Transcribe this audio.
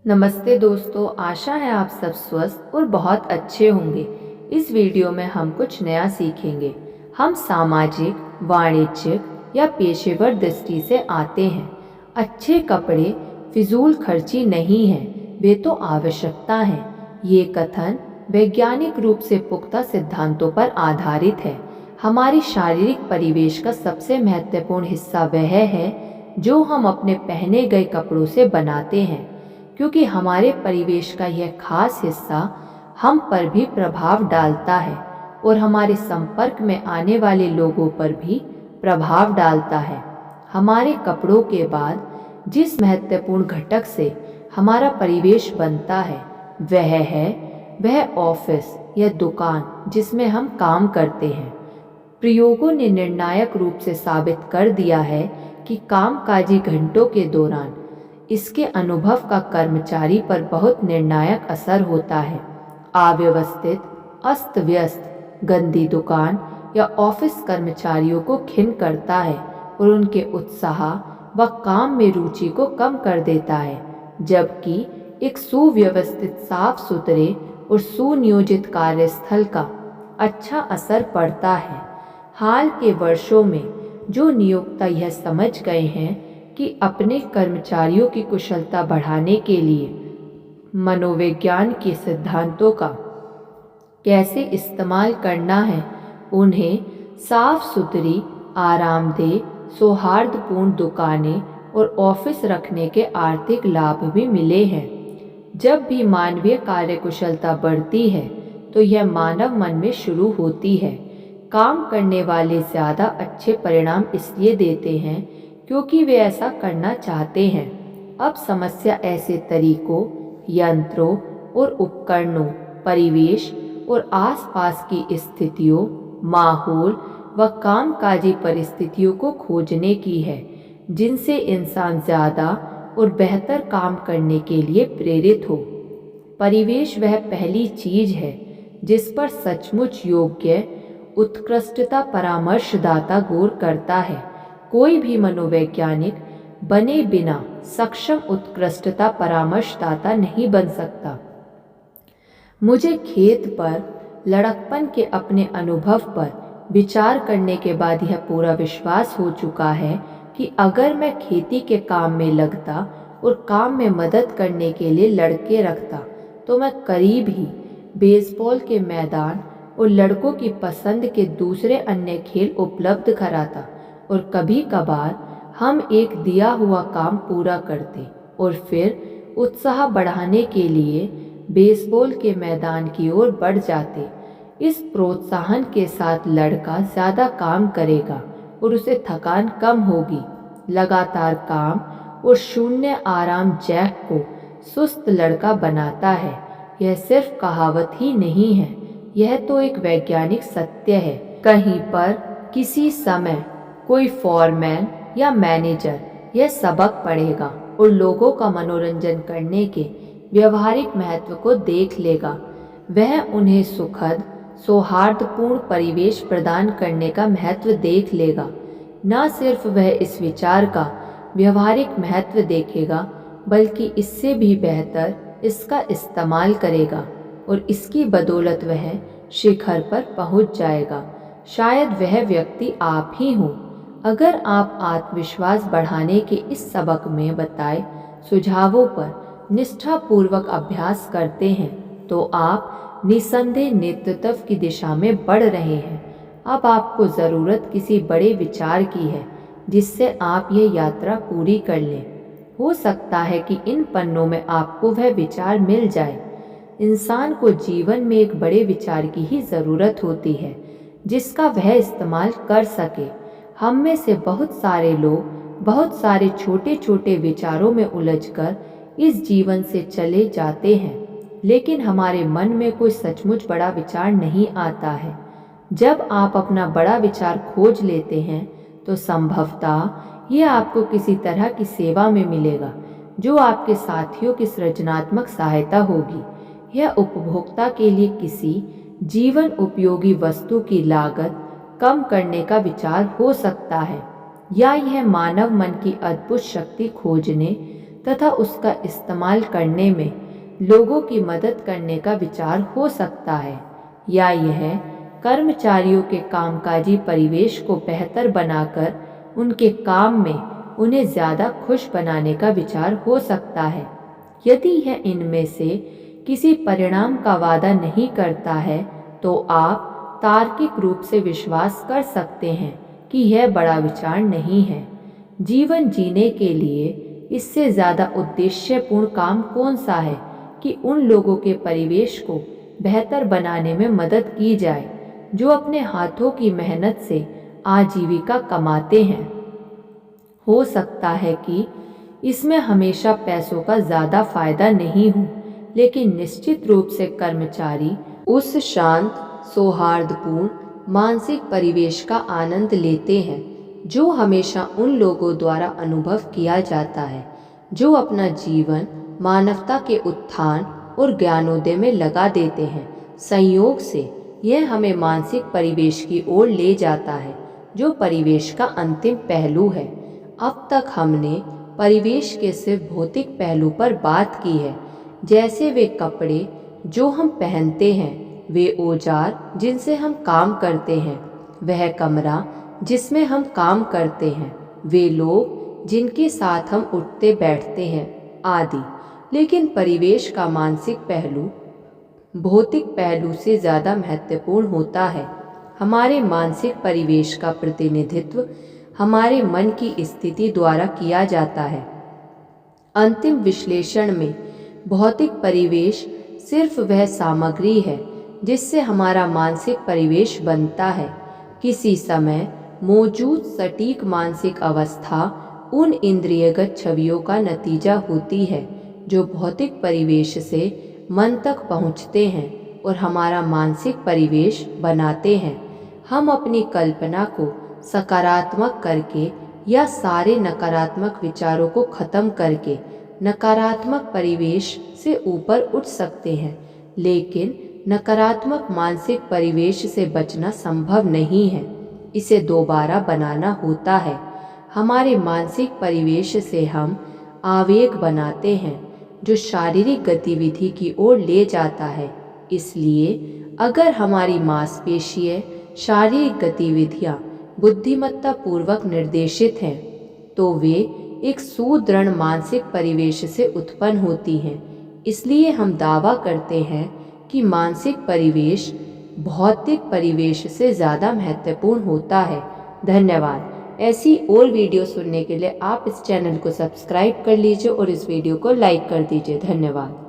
नमस्ते दोस्तों, आशा है आप सब स्वस्थ और बहुत अच्छे होंगे। इस वीडियो में हम कुछ नया सीखेंगे। हम सामाजिक, वाणिज्यिक या पेशेवर दृष्टि से आते हैं। अच्छे कपड़े फिजूल खर्ची नहीं है, वे तो आवश्यकता है। ये कथन वैज्ञानिक रूप से पुख्ता सिद्धांतों पर आधारित है। हमारी शारीरिक परिवेश का सबसे महत्वपूर्ण हिस्सा वह है जो हम अपने पहने गए कपड़ों से बनाते हैं, क्योंकि हमारे परिवेश का यह खास हिस्सा हम पर भी प्रभाव डालता है और हमारे संपर्क में आने वाले लोगों पर भी प्रभाव डालता है। हमारे कपड़ों के बाद जिस महत्वपूर्ण घटक से हमारा परिवेश बनता है वह ऑफिस या दुकान जिसमें हम काम करते हैं। प्रयोगों ने निर्णायक रूप से साबित कर दिया है कि कामकाजी घंटों के दौरान इसके अनुभव का कर्मचारी पर बहुत निर्णायक असर होता है। अव्यवस्थित, अस्त व्यस्त, गंदी दुकान या ऑफिस कर्मचारियों को खिन्न करता है और उनके उत्साह व काम में रुचि को कम कर देता है, जबकि एक सुव्यवस्थित, साफ सुथरे और सुनियोजित कार्यस्थल का अच्छा असर पड़ता है। हाल के वर्षों में जो नियोक्ता यह समझ गए हैं कि अपने कर्मचारियों की कुशलता बढ़ाने के लिए मनोविज्ञान के सिद्धांतों का कैसे इस्तेमाल करना है, उन्हें साफ सुथरी, आरामदेह, सौहार्दपूर्ण दुकानें और ऑफिस रखने के आर्थिक लाभ भी मिले हैं। जब भी मानवीय कार्यकुशलता बढ़ती है तो यह मानव मन में शुरू होती है। काम करने वाले ज़्यादा अच्छे परिणाम इसलिए देते हैं क्योंकि वे ऐसा करना चाहते हैं। अब समस्या ऐसे तरीकों, यंत्रों और उपकरणों, परिवेश और आसपास की स्थितियों, माहौल व कामकाजी परिस्थितियों को खोजने की है जिनसे इंसान ज़्यादा और बेहतर काम करने के लिए प्रेरित हो। परिवेश वह पहली चीज है जिस पर सचमुच योग्य उत्कृष्टता परामर्शदाता गौर करता है। कोई भी मनोवैज्ञानिक बने बिना सक्षम उत्कृष्टता परामर्शदाता नहीं बन सकता। मुझे खेत पर लड़कपन के अपने अनुभव पर विचार करने के बाद यह पूरा विश्वास हो चुका है कि अगर मैं खेती के काम में लगता और काम में मदद करने के लिए लड़के रखता तो मैं करीब ही बेसबॉल के मैदान और लड़कों की पसंद के दूसरे अन्य खेल उपलब्ध कराता और कभी कभार हम एक दिया हुआ काम पूरा करते और फिर उत्साह बढ़ाने के लिए बेसबॉल के मैदान की ओर बढ़ जाते। इस प्रोत्साहन के साथ लड़का ज़्यादा काम करेगा और उसे थकान कम होगी। लगातार काम और शून्य आराम जैक को सुस्त लड़का बनाता है। यह सिर्फ कहावत ही नहीं है, यह तो एक वैज्ञानिक सत्य है। कहीं पर किसी समय कोई फॉरमैन या मैनेजर यह सबक पढ़ेगा और लोगों का मनोरंजन करने के व्यवहारिक महत्व को देख लेगा। वह उन्हें सुखद, सौहार्दपूर्ण परिवेश प्रदान करने का महत्व देख लेगा। न सिर्फ वह इस विचार का व्यवहारिक महत्व देखेगा बल्कि इससे भी बेहतर इसका इस्तेमाल करेगा और इसकी बदौलत वह शिखर पर पहुंच जाएगा। शायद वह व्यक्ति आप ही हो। अगर आप आत्मविश्वास बढ़ाने के इस सबक में बताए सुझावों पर निष्ठापूर्वक अभ्यास करते हैं तो आप निसंदेह नेतृत्व की दिशा में बढ़ रहे हैं। अब आपको ज़रूरत किसी बड़े विचार की है जिससे आप यह यात्रा पूरी कर लें। हो सकता है कि इन पन्नों में आपको वह विचार मिल जाए। इंसान को जीवन में एक बड़े विचार की ही ज़रूरत होती है जिसका वह इस्तेमाल कर सके। हम में से बहुत सारे लोग बहुत सारे छोटे छोटे विचारों में उलझकर इस जीवन से चले जाते हैं, लेकिन हमारे मन में कोई सचमुच बड़ा विचार नहीं आता है। जब आप अपना बड़ा विचार खोज लेते हैं तो संभवतः यह आपको किसी तरह की सेवा में मिलेगा जो आपके साथियों की सृजनात्मक सहायता होगी। यह उपभोक्ता के लिए किसी जीवन उपयोगी वस्तु की लागत कम करने का विचार हो सकता है, या यह मानव मन की अद्भुत शक्ति खोजने तथा उसका इस्तेमाल करने में लोगों की मदद करने का विचार हो सकता है, या यह कर्मचारियों के कामकाजी परिवेश को बेहतर बनाकर उनके काम में उन्हें ज़्यादा खुश बनाने का विचार हो सकता है। यदि यह इनमें से किसी परिणाम का वादा नहीं करता है तो आप तार्किक रूप से विश्वास कर सकते हैं कि यह बड़ा विचार नहीं है। जीवन जीने के लिए इससे ज़्यादा उद्देश्यपूर्ण काम कौन सा है कि उन लोगों के परिवेश को बेहतर बनाने में मदद की जाए जो अपने हाथों की मेहनत से आजीविका कमाते हैं। हो सकता है कि इसमें हमेशा पैसों का ज़्यादा फायदा नहीं हो, लेकिन निश्चित रूप से कर्मचारी उस शांत, सौहार्दपूर्ण मानसिक परिवेश का आनंद लेते हैं जो हमेशा उन लोगों द्वारा अनुभव किया जाता है जो अपना जीवन मानवता के उत्थान और ज्ञानोदय में लगा देते हैं। संयोग से यह हमें मानसिक परिवेश की ओर ले जाता है जो परिवेश का अंतिम पहलू है। अब तक हमने परिवेश के सिर्फ भौतिक पहलू पर बात की है, जैसे वे कपड़े जो हम पहनते हैं, वे औजार जिनसे हम काम करते हैं, वह कमरा जिसमें हम काम करते हैं, वे लोग जिनके साथ हम उठते बैठते हैं आदि। लेकिन परिवेश का मानसिक पहलू भौतिक पहलू से ज़्यादा महत्वपूर्ण होता है। हमारे मानसिक परिवेश का प्रतिनिधित्व हमारे मन की स्थिति द्वारा किया जाता है। अंतिम विश्लेषण में भौतिक परिवेश सिर्फ वह सामग्री है जिससे हमारा मानसिक परिवेश बनता है। किसी समय मौजूद सटीक मानसिक अवस्था उन इंद्रियगत छवियों का नतीजा होती है जो भौतिक परिवेश से मन तक पहुँचते हैं और हमारा मानसिक परिवेश बनाते हैं। हम अपनी कल्पना को सकारात्मक करके या सारे नकारात्मक विचारों को खत्म करके नकारात्मक परिवेश से ऊपर उठ सकते हैं, लेकिन नकारात्मक मानसिक परिवेश से बचना संभव नहीं है। इसे दोबारा बनाना होता है। हमारे मानसिक परिवेश से हम आवेग बनाते हैं जो शारीरिक गतिविधि की ओर ले जाता है। इसलिए अगर हमारी मांसपेशीय शारीरिक गतिविधियाँ बुद्धिमत्ता पूर्वक निर्देशित हैं तो वे एक सुदृढ़ मानसिक परिवेश से उत्पन्न होती हैं। इसलिए हम दावा करते हैं कि मानसिक परिवेश भौतिक परिवेश से ज़्यादा महत्वपूर्ण होता है। धन्यवाद। ऐसी और वीडियो सुनने के लिए आप इस चैनल को सब्सक्राइब कर लीजिए और इस वीडियो को लाइक कर दीजिए। धन्यवाद।